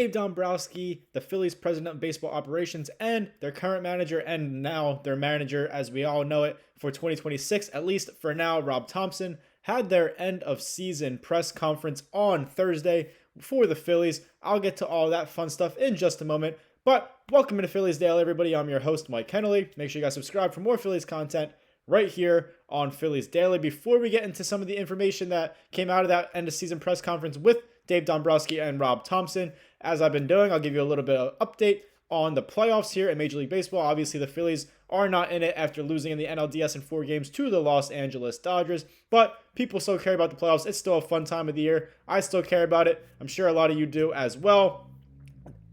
Dave Dombrowski, the Phillies president of baseball operations, and their current manager, and now their manager, as we all know it, for 2026, at least for now, Rob Thompson, had their end of season press conference on Thursday for the Phillies. I'll get to all that fun stuff in just a moment. But welcome to Phillies Daily, everybody. I'm your host, Mike Kennelly. Make sure you guys subscribe for more Phillies content right here on Phillies Daily. Before we get into some of the information that came out of that end of season press conference with Dave Dombrowski and Rob Thompson, as I've been doing, I'll give you a little bit of update on the playoffs here in Major League Baseball. Obviously, the Phillies are not in it after losing in the NLDS in 4 games to the Los Angeles Dodgers, but people still care about the playoffs. It's still a fun time of the year. I still care about it. I'm sure a lot of you do as well.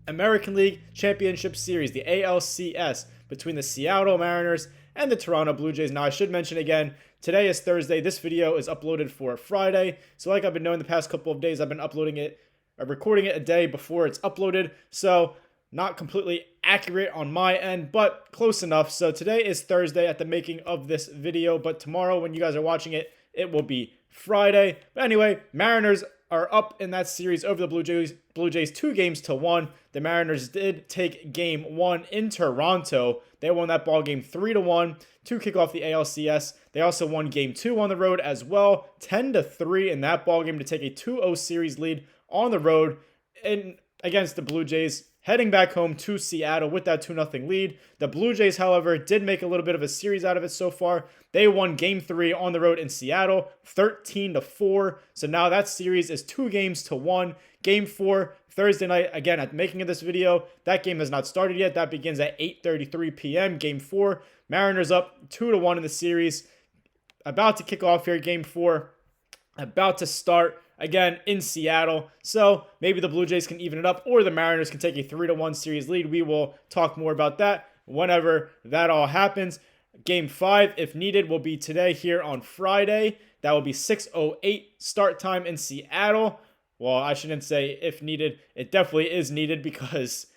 American League Championship Series, the ALCS, between the Seattle Mariners and the Toronto Blue Jays. Now, I should mention again, today is Thursday. This video is uploaded for Friday. So like I've been doing the past couple of days, I've been recording it a day before it's uploaded. So not completely accurate on my end, but close enough. So today is Thursday at the making of this video, but tomorrow when you guys are watching it, it will be Friday. But anyway, Mariners are up in that series over the Blue Jays 2-1. The Mariners did take game 1 in Toronto. They won that ball game 3-1 to kick off the ALCS. They also won game 2 on the road as well, 10-3 in that ball game to take a 2-0 series lead on the road against the Blue Jays, heading back home to Seattle with that 2-0 lead. The Blue Jays, however, did make a little bit of a series out of it so far. They won game 3 on the road in Seattle, 13-4. So now that series is 2-1. Game 4, Thursday night, again, at the making of this video, that game has not started yet. That begins at 8:33 p.m. Game 4, Mariners up 2-1 in the series. About to kick off here, game 4, about to start again in Seattle. So maybe the Blue Jays can even it up, or the Mariners can take a 3-1 series lead. We will talk more about that whenever that all happens. Game 5, if needed, will be today here on Friday. That will be 6:08 start time in Seattle. Well, I shouldn't say if needed. It definitely is needed because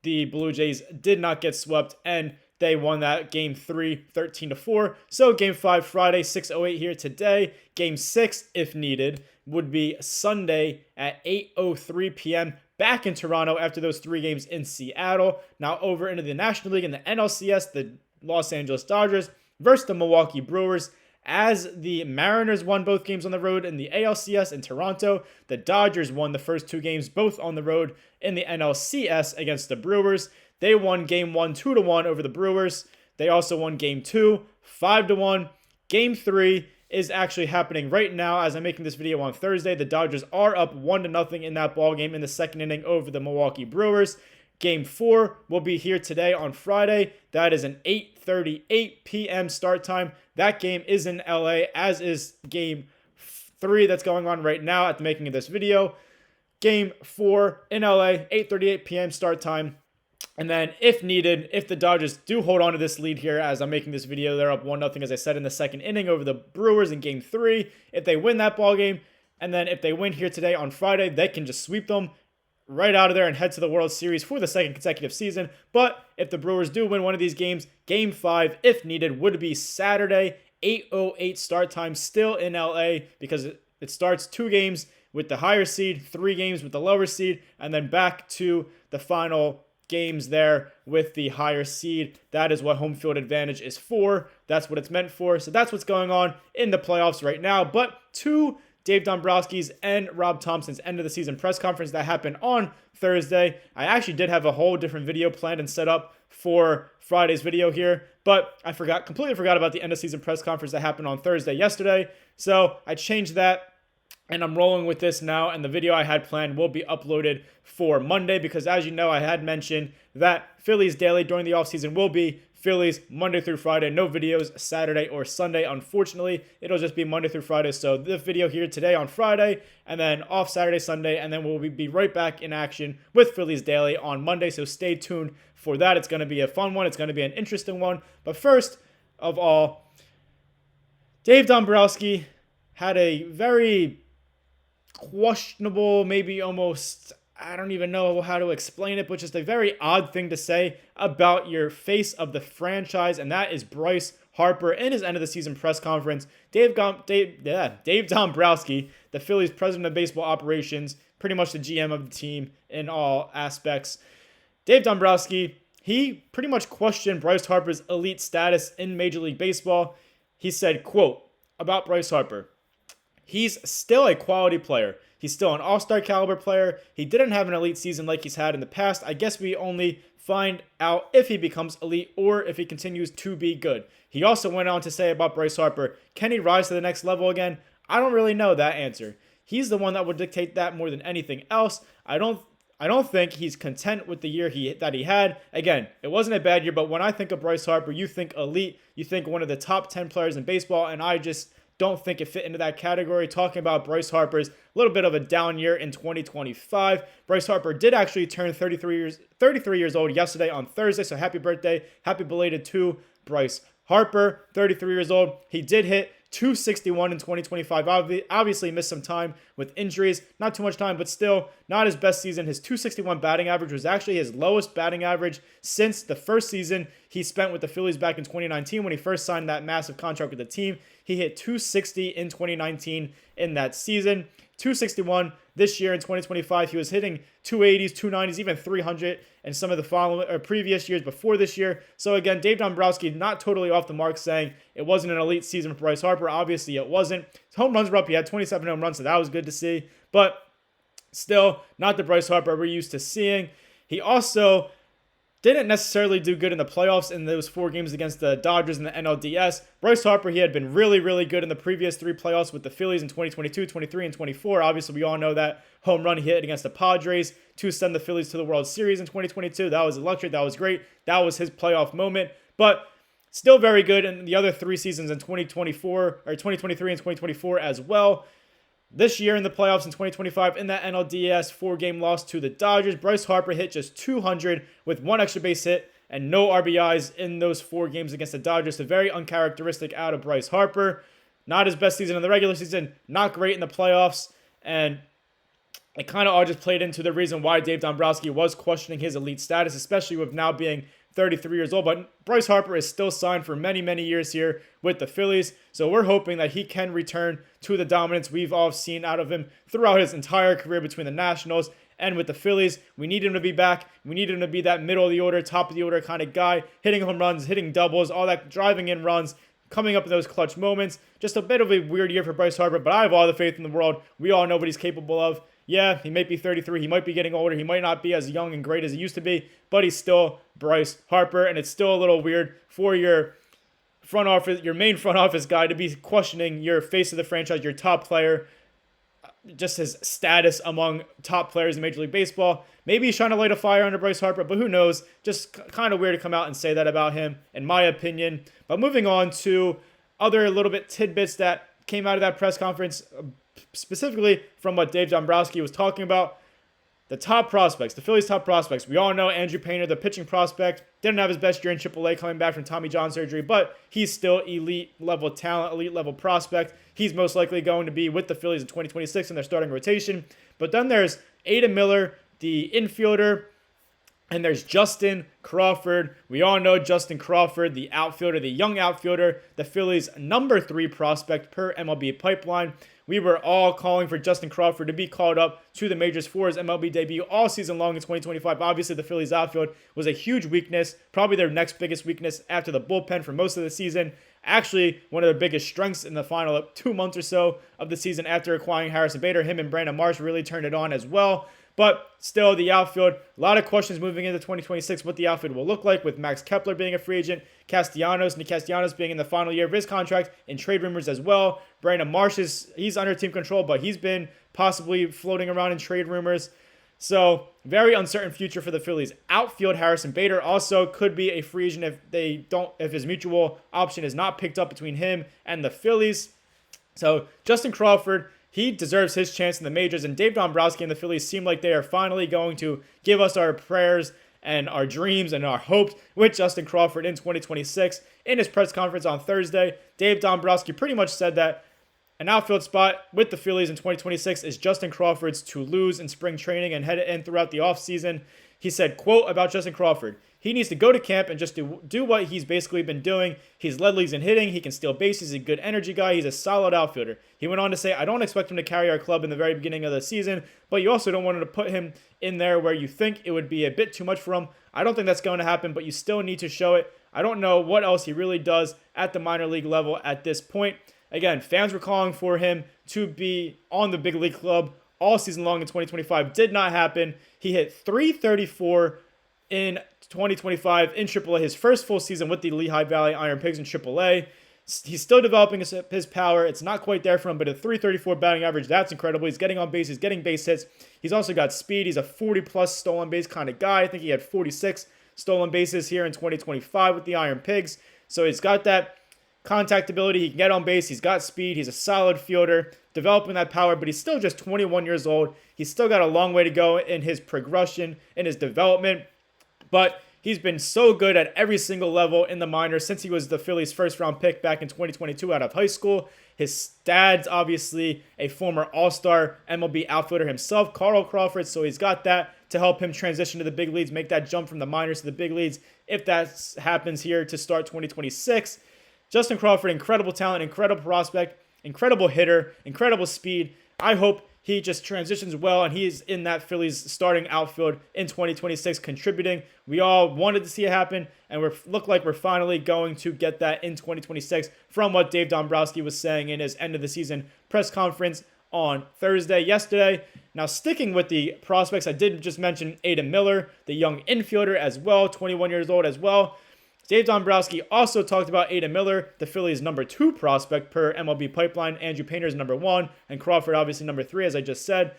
the Blue Jays did not get swept and they won that game 3, 13-4. So game 5, Friday, 6:08 here today. Game 6, if needed, would be Sunday at 8:03 p.m. back in Toronto after those 3 games in Seattle. Now over into the National League in the NLCS, the Los Angeles Dodgers versus the Milwaukee Brewers. As the Mariners won both games on the road in the ALCS in Toronto, the Dodgers won the first 2 games both on the road in the NLCS against the Brewers. They won game 1 2-1 over the Brewers. They also won game 2 5-1. Game 3 is actually happening right now as I'm making this video on Thursday. The Dodgers are up 1-0 in that ball game in the second inning over the Milwaukee Brewers. Game 4 will be here today on Friday. That is an 8:38 p.m. start time. That game is in LA, as is game 3 that's going on right now at the making of this video. Game 4 in LA, 8:38 p.m. start time. And then if needed, if the Dodgers do hold on to this lead here as I'm making this video, they're up 1-0, as I said, in the second inning over the Brewers in game 3. If they win that ball game, and then if they win here today on Friday, they can just sweep them right out of there and head to the World Series for the second consecutive season. But if the Brewers do win one of these games, game 5, if needed, would be Saturday, 8:08 start time, still in LA, because it starts 2 games with the higher seed, 3 games with the lower seed, and then back to the final games there with the higher seed. That is what home field advantage is for. That's what it's meant for. So that's what's going on in the playoffs right now. But to Dave Dombrowski's and Rob Thompson's end of the season press conference that happened on Thursday. I actually did have a whole different video planned and set up for Friday's video here, but I completely forgot about the end of season press conference that happened on Thursday yesterday. So I changed that and I'm rolling with this now, and the video I had planned will be uploaded for Monday because, as you know, I had mentioned that Phillies Daily during the offseason will be Phillies Monday through Friday. No videos Saturday or Sunday. Unfortunately, it'll just be Monday through Friday. So the video here today on Friday, and then off Saturday, Sunday, and then we'll be right back in action with Phillies Daily on Monday. So stay tuned for that. It's going to be a fun one. It's going to be an interesting one. But first of all, Dave Dombrowski had a very questionable, maybe almost, I don't even know how to explain it, but just a very odd thing to say about your face of the franchise, and that is Bryce Harper. In his end of the season press conference, Dave Dombrowski, the Phillies president of baseball operations, pretty much the GM of the team in all aspects. Dave Dombrowski, he pretty much questioned Bryce Harper's elite status in Major League Baseball. He said, quote, about Bryce Harper, he's still a quality player. He's still an all-star caliber player. He didn't have an elite season like he's had in the past. I guess we only find out if he becomes elite or if he continues to be good. He also went on to say about Bryce Harper, can he rise to the next level again? I don't really know that answer. He's the one that would dictate that more than anything else. I don't think he's content with the year that he had. Again, it wasn't a bad year, but when I think of Bryce Harper, you think elite, you think one of the top 10 players in baseball, and I just don't think it fit into that category. Talking about Bryce Harper's little bit of a down year in 2025. Bryce Harper did actually turn 33 years old yesterday on Thursday, so happy birthday, happy belated to Bryce Harper, 33 years old. He did hit 261 in 2025. Obviously missed some time with injuries. Not too much time, but still not his best season. His 261 batting average was actually his lowest batting average since the first season he spent with the Phillies back in 2019 when he first signed that massive contract with the team. He hit 260 in 2019 in that season. 261 this year in 2025. He was hitting 280s, 290s, even 300 in some of the previous years before this year. So again, Dave Dombrowski not totally off the mark saying it wasn't an elite season for Bryce Harper. Obviously it wasn't. His home runs were up. He had 27 home runs, so that was good to see. But still not the Bryce Harper we're used to seeing. He also didn't necessarily do good in the playoffs in those 4 games against the Dodgers in the NLDS. Bryce Harper, he had been really, really good in the previous 3 playoffs with the Phillies in 2022, 23, and 24. Obviously, we all know that home run he hit against the Padres to send the Phillies to the World Series in 2022. That was electric. That was great. That was his playoff moment. But still very good in the other 3 seasons in 2024 or 2023 and 2024 as well. This year in the playoffs in 2025 in that NLDS 4-game loss to the Dodgers, Bryce Harper hit just 200 with 1 extra base hit and no RBIs in those 4 games against the Dodgers. So very uncharacteristic out of Bryce Harper. Not his best season in the regular season, not great in the playoffs, and it kind of all just played into the reason why Dave Dombrowski was questioning his elite status, especially with now being 33 years old. But Bryce Harper is still signed for many, many years here with the Phillies. So we're hoping that he can return to the dominance we've all seen out of him throughout his entire career between the Nationals and with the Phillies. We need him to be back. We need him to be that middle of the order, top of the order kind of guy, hitting home runs, hitting doubles, all that, driving in runs, coming up in those clutch moments. Just a bit of a weird year for Bryce Harper, but I have all the faith in the world. We all know what he's capable of. Yeah, he might be 33. He might be getting older. He might not be as young and great as he used to be, but he's still Bryce Harper, and it's still a little weird for your front office, your main front office guy, to be questioning your face of the franchise, your top player, just his status among top players in Major League Baseball. Maybe he's trying to light a fire under Bryce Harper, but who knows? Just kind of weird to come out and say that about him, in my opinion. But moving on to other little bit tidbits that came out of that press conference, specifically from what Dave Dombrowski was talking about. The top prospects, the Phillies' top prospects. We all know Andrew Painter, the pitching prospect, didn't have his best year in AAA coming back from Tommy John surgery, but he's still elite level talent, elite level prospect. He's most likely going to be with the Phillies in 2026 in their starting rotation. But then there's Adam Miller, the infielder, and there's Justin Crawford. We all know Justin Crawford, the outfielder, the young outfielder, the Phillies' number 3 prospect per MLB Pipeline. We were all calling for Justin Crawford to be called up to the majors for his MLB debut all season long in 2025. Obviously, the Phillies outfield was a huge weakness, probably their next biggest weakness after the bullpen for most of the season. Actually, one of their biggest strengths in the final 2 months or so of the season after acquiring Harrison Bader. Him and Brandon Marsh really turned it on as well. But still, the outfield, a lot of questions moving into 2026, what the outfield will look like with Max Kepler being a free agent, Nick Castellanos being in the final year of his contract, and trade rumors as well. Brandon Marsh, he's under team control, but he's been possibly floating around in trade rumors. So, very uncertain future for the Phillies. Outfield, Harrison Bader also could be a free agent if his mutual option is not picked up between him and the Phillies. So, Justin Crawford, he deserves his chance in the majors, and Dave Dombrowski and the Phillies seem like they are finally going to give us our prayers and our dreams and our hopes with Justin Crawford in 2026. In his press conference on Thursday, Dave Dombrowski pretty much said that an outfield spot with the Phillies in 2026 is Justin Crawford's to lose in spring training and head in throughout the offseason. He said, quote, about Justin Crawford: he needs to go to camp and just do what he's basically been doing. He's led leagues in hitting. He can steal bases. He's a good energy guy. He's a solid outfielder. He went on to say, I don't expect him to carry our club in the very beginning of the season, but you also don't want to put him in there where you think it would be a bit too much for him. I don't think that's going to happen, but you still need to show it. I don't know what else he really does at the minor league level at this point. Again, fans were calling for him to be on the big league club all season long in 2025. Did not happen. He hit .334 in 2025 in AAA, his first full season with the Lehigh Valley Iron Pigs in AAA. He's still developing his power. It's not quite there for him, but a .334 batting average, that's incredible. He's getting on base. He's getting base hits. He's also got speed. He's a 40-plus stolen base kind of guy. I think he had 46 stolen bases here in 2025 with the Iron Pigs. So he's got that contact ability. He can get on base. He's got speed. He's a solid fielder, developing that power, but he's still just 21 years old. He's still got a long way to go in his progression, in his development, but he's been so good at every single level in the minors since he was the Phillies' first-round pick back in 2022 out of high school. His dad's obviously a former all-star MLB outfielder himself, Carl Crawford, so he's got that to help him transition to the big leagues, make that jump from the minors to the big leagues if that happens here to start 2026. Justin Crawford, incredible talent, incredible prospect, incredible hitter, incredible speed. I hope he just transitions well and he's in that Phillies starting outfield in 2026 contributing. We all wanted to see it happen, and we look like we're finally going to get that in 2026 from what Dave Dombrowski was saying in his end of the season press conference on yesterday. Now, sticking with the prospects, I did just mention Adam Miller, the young infielder as well, 21 years old as well. Dave Dombrowski also talked about Adam Miller, the Phillies' number 2 prospect per MLB Pipeline. Andrew Painter's number 1, and Crawford obviously number 3, as I just said.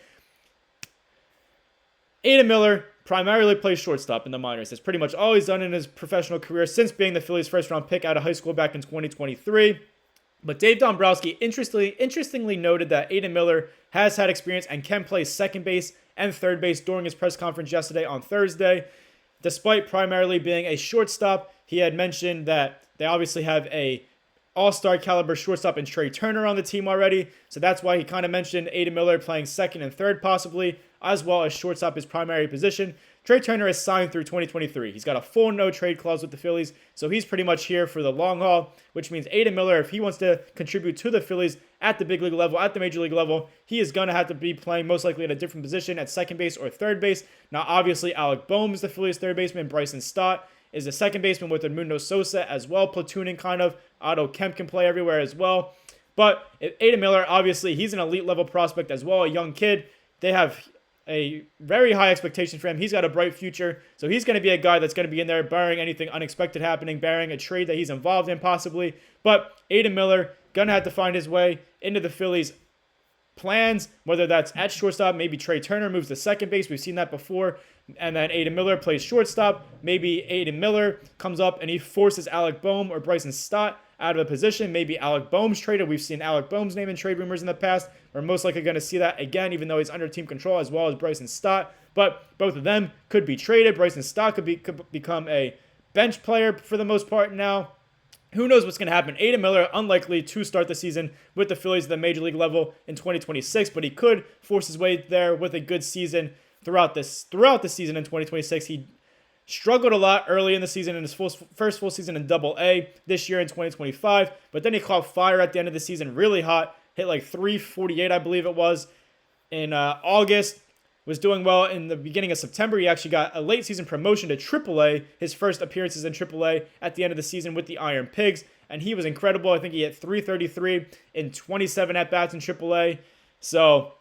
Adam Miller primarily plays shortstop in the minors. That's pretty much all he's done in his professional career since being the Phillies' first-round pick out of high school back in 2023. But Dave Dombrowski interestingly noted that Adam Miller has had experience and can play second base and third base during his press conference yesterday on Thursday. Despite primarily being a shortstop, he had mentioned that they obviously have a all-star caliber shortstop in Trey Turner on the team already. So that's why he kind of mentioned Adam Miller playing second and third possibly, as well as shortstop his primary position. Trey Turner is signed through 2023. He's got a full no-trade clause with the Phillies, so he's pretty much here for the long haul, which means Adam Miller, if he wants to contribute to the Phillies at the big league level, at the major league level, he is going to have to be playing most likely at a different position at second base or third base. Now, obviously, Alec Bohm is the Phillies' third baseman. Bryson Stott is the second baseman with Edmundo Sosa as well, platooning kind of. Otto Kemp can play everywhere as well. But Adam Miller, obviously, he's an elite level prospect as well, a young kid. They have a very high expectation for him. He's got a bright future, so he's going to be a guy that's going to be in there barring anything unexpected happening, barring a trade that he's involved in possibly. But Adam Miller going to have to find his way into the Phillies' plans, whether that's at shortstop, maybe Trey Turner moves to second base. We've seen that before. And then Adam Miller plays shortstop. Maybe Adam Miller comes up and he forces Alec Bohm or Bryson Stott out of a position. Maybe Alec Bohm's traded. We've seen Alec Bohm's name in trade rumors in the past. We're most likely going to see that again, even though he's under team control, as well as Bryson Stott. But both of them could be traded. Bryson Stott could become a bench player for the most part now. Who knows what's going to happen? Adam Miller, unlikely to start the season with the Phillies at the major league level in 2026, but he could force his way there with a good season throughout the season in 2026. He struggled a lot early in the season in his first full season in Double-A this year in 2025, but then he caught fire at the end of the season, really hot, hit like .348, I believe it was, in August. Was doing well in the beginning of September. He actually got a late season promotion to AAA, his first appearances in AAA at the end of the season with the Iron Pigs, and he was incredible. I think he hit .333 in 27 at-bats in AAA. So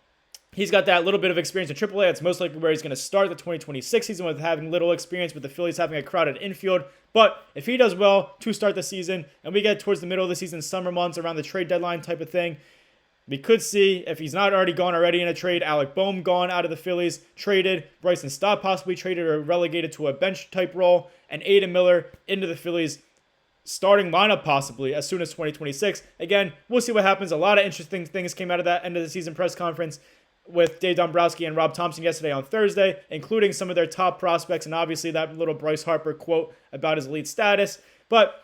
he's got that little bit of experience in AAA. That's most likely where he's going to start the 2026 season, with having little experience with the Phillies having a crowded infield. But if he does well to start the season, and we get towards the middle of the season, summer months, around the trade deadline type of thing, we could see, if he's not already gone already in a trade, Alec Bohm gone out of the Phillies, traded, Bryson Stott possibly traded or relegated to a bench-type role, and Adam Miller into the Phillies starting lineup possibly as soon as 2026. Again, we'll see what happens. A lot of interesting things came out of that end of the season press conference with Dave Dombrowski and Rob Thompson yesterday on Thursday, including some of their top prospects and obviously that little Bryce Harper quote about his elite status. But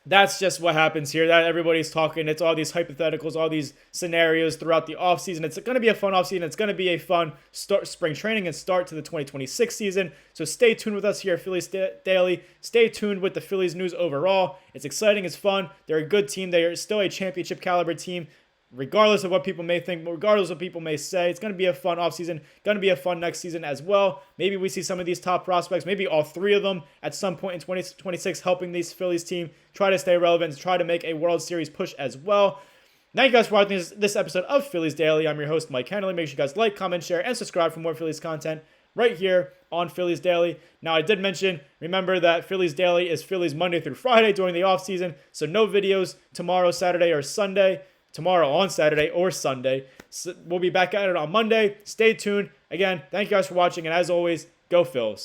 That's just what happens here. That everybody's talking. It's all these hypotheticals, all these scenarios throughout the offseason. It's going to be a fun offseason. It's going to be a fun spring training and start to the 2026 season. So stay tuned with us here at Phillies Daily. Stay tuned with the Phillies news overall. It's exciting. It's fun. They're a good team. They are still a championship caliber team. Regardless of what people may think, regardless of what people may say, it's going to be a fun offseason, going to be a fun next season as well. Maybe we see some of these top prospects, maybe all three of them at some point in 2026 helping these Phillies team try to stay relevant, try to make a World Series push as well. Thank you guys for watching this episode of Phillies Daily. I'm your host, Mike Henley. Make sure you guys like, comment, share, and subscribe for more Phillies content right here on Phillies Daily. Now, I did mention, remember that Phillies Daily is Phillies Monday through Friday during the offseason, so no videos tomorrow, Saturday, or Sunday. Tomorrow on Saturday or Sunday. So we'll be back at it on Monday. Stay tuned. Again, thank you guys for watching, and as always, go Phils.